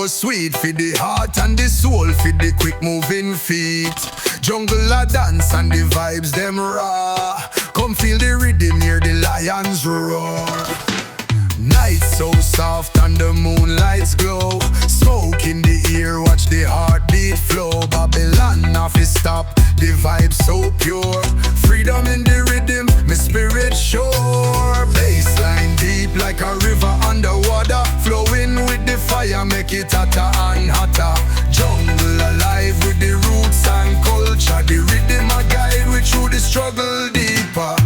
so sweet for the heart and the soul, for the quick moving feet. Jungle a dance and the vibes them raw. Come feel the rhythm, hear the lions roar. Night so soft and the moonlights glow. Smoke in the air, watch the heartbeat flow. Babylon off his stop, the vibe so pure. Freedom in the rhythm, my spirit sure. Bassline deep like a river underwater, flowing with the fire, make it hotter and hotter. Jungle alive with the roots and culture. The rhythm a guide we through the struggle deeper.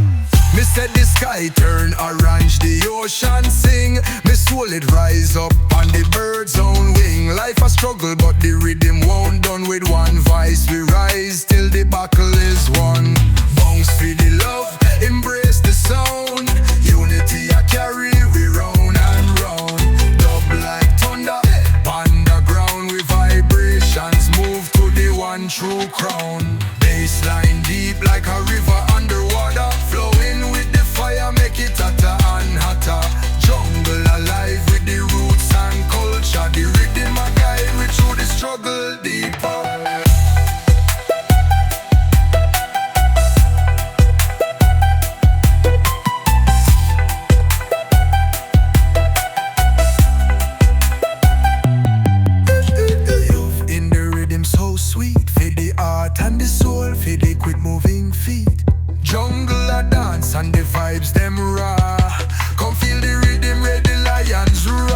Me said the sky turn orange, the ocean sing. Me soul it rise up on the bird's own wing. Life a struggle but the rhythm won't done. With one voice we rise till the battle is won. Bounce for the love, embrace the sound. Unity a carry we round and round. Dub like thunder, on the ground. We vibrations move to the one true crown. Bassline deep like a river underwater, flowing with the fire, make it hotter and hotter. Jungle alive with the roots and culture. The rhythm a guide we through the struggle deeper. And the soul for the quick moving feet. Jungle a dance and the vibes them raw. Come feel the rhythm where the lions roar.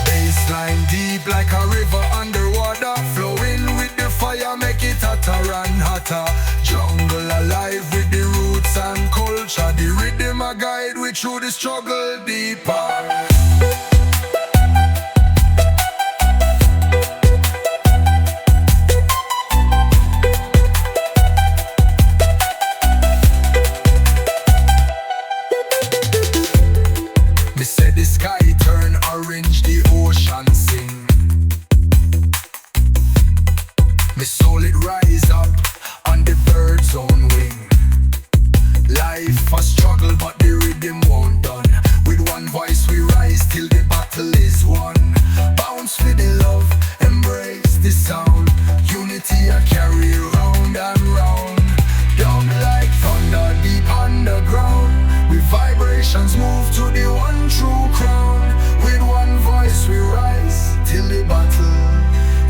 Bassline deep like a river underwater, flowing with the fire, make it hotter and hotter. Jungle alive with the roots and culture. The rhythm a guide we through the struggle deeper. The sky turn orange, the ocean sing. Me soul it rise up on the bird's own wing. Life a struggle but the rhythm won't done. With one voice we rise till the battle is won. Bounce for the love, embrace the sound. Unity a carry round and round. Dub like thunder deep underground. With vibrations move to the one true crown. With one voice we rise till the battle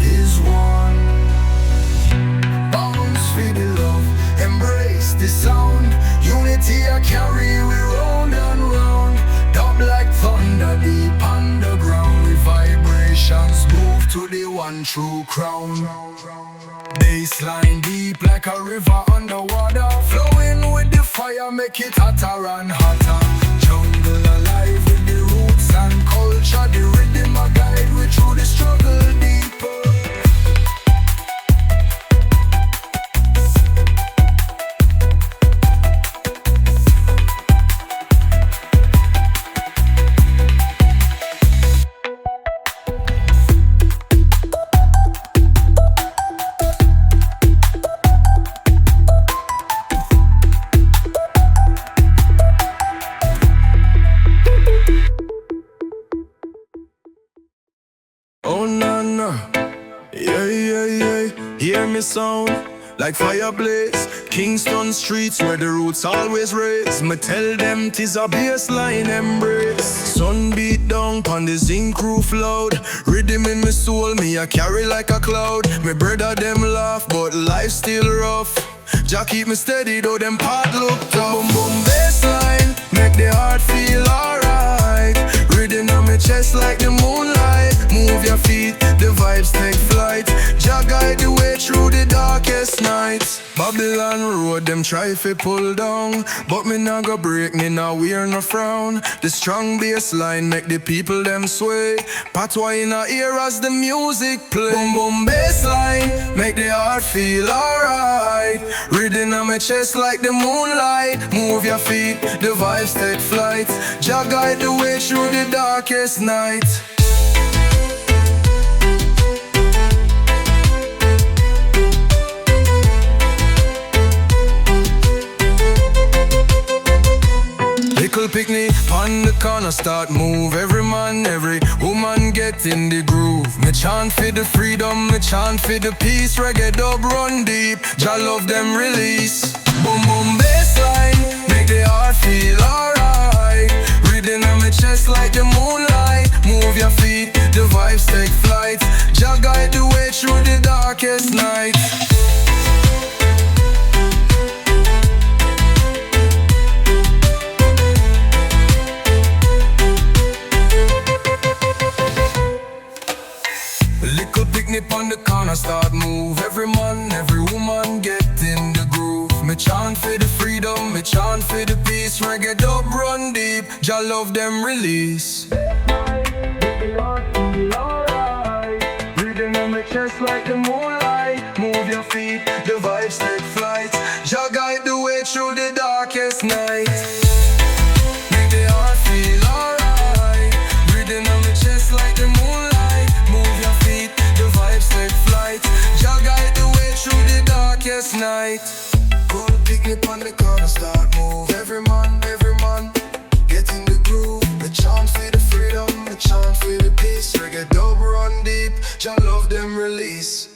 is won. Bounce for the love, embrace the sound. Unity a carry we round and round. Dub like thunder deep underground. With vibrations move to the one true crown. Bassline deep like a river underwater, flowing with the fire, make it hotter and hotter. Jungle alive with the roots and culture. The rhythm a guide we through the struggle deeper. Oh na na, yeah yeah yeah. Hear me sound like fire blaze. Kingston streets where the roots always raise. Me tell them 'tis a bassline embrace. Sun beat down pon the zinc roof loud. Rhythm in me soul, me a carry like a cloud. Me brother them laugh, but life still rough. Jah keep me steady though them part look tough. Boom boom bassline, make the heart feel alright. Rhythm on my chest like the moonlight. Move your feet, the vibes take flight. Jah guide the way through the darkest nights. Babylon road them try fi pull down, but me nah go break, me nah wear no frown. The strong bass line make the people them sway. Patois in our ear as the music play. Boom boom bass line, make the heart feel alright. Rhythm on my chest like the moonlight. Move your feet, the vibes take flight. Jah guide the way through the darkest night. Little picnic on on the corner start move. Every man, every woman get in the groove. Me chant for the freedom, me chant for the peace. Reggae dub run deep, Jah love them release. Boom boom bassline, make the heart feel alright. Reading on my chest like the moonlight. Move your feet, the vibes take flight. Jah guide the way through the darkest night. Little picnic on the corner start move. Every man, every woman get in the groove. Me chant for the freedom, me chant for the peace. Reggae dub run deep, Jah love them release. Breathing on my chest like the moonlight. Move your feet, the vibes take flight. Jah guide the way through the darkest night. Make the heart feel alright. Breathing on my chest like the moonlight. Move your feet, the vibes take flight. Jah guide the way through the darkest night. Go to picnic on the corner, start move. Every man, get in the groove. Me chant for the freedom, me chant for the peace. Reggae dub run deep, Jah love them release.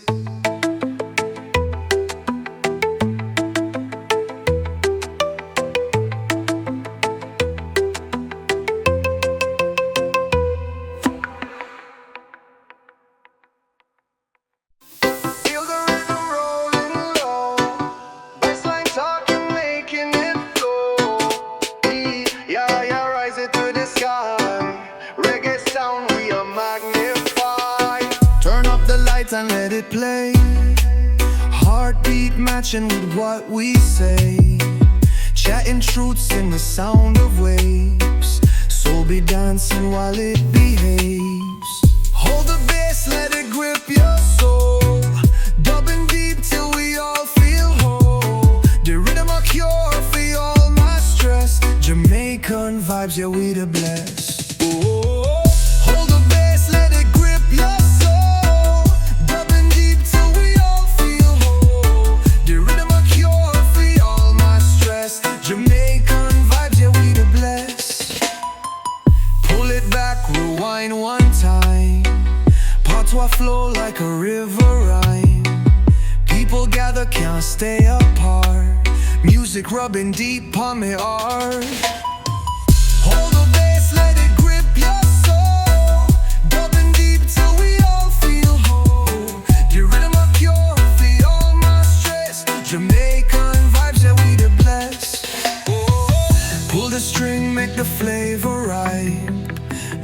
And let it play. Heartbeat matching with what we say. Chatting truths in the sound of waves. Soul be dancing while it behaves. Hold the bass, let it grip your soul. Dubbing deep till we all feel whole. The rhythm a cure for all my stress. Jamaican vibes, yeah, we the blessed. Oh, hold the bass, let it grip your soul. Jamaican vibes, yeah, we the blessed. Pull it back, rewind one time. Patois flow like a river rhyme. People gather, can't stay apart. Music rubbing deep on my heart. Hold the bass, let it grip your soul. Dubbing deep till we all feel whole. The rhythm a cure for all my stress. Jamaican vibes, yeah, we the blessed. Pull the string, make the flavor right.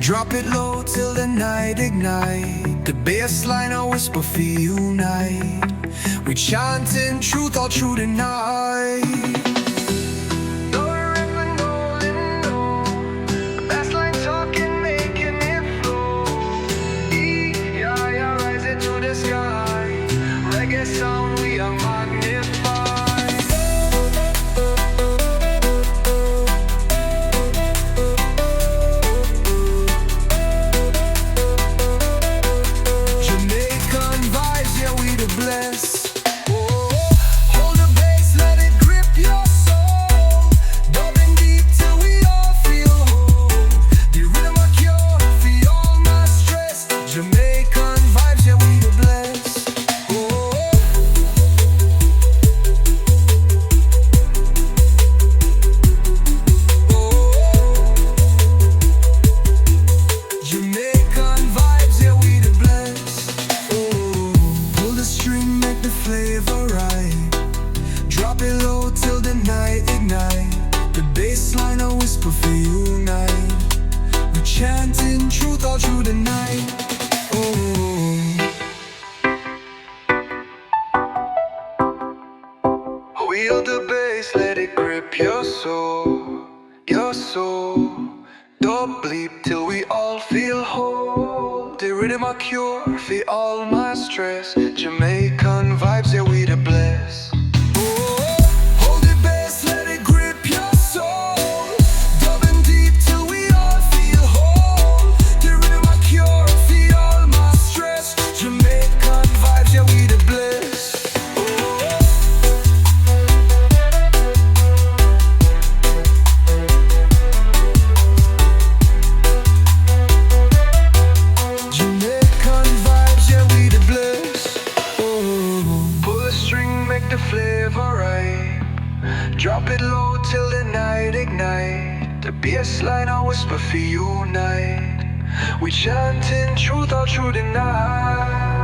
Drop it low till the night ignite. The bass line a whisper for unite. We chanting truth all through the night. Feel the bass, let it grip your soul, your soul. Don't bleep till we all feel whole. The rhythm a cure for all my stress. Jamaican vibes, yeah, we the bless. Hold the bass, let it grip your soul. Dubbing deep till we all feel whole. The rhythm a cure for all my stress. Jamaican vibes, yeah, we the bless. Drop it low till the night ignite. The bassline I whisper for you night. We chanting truth all through the night.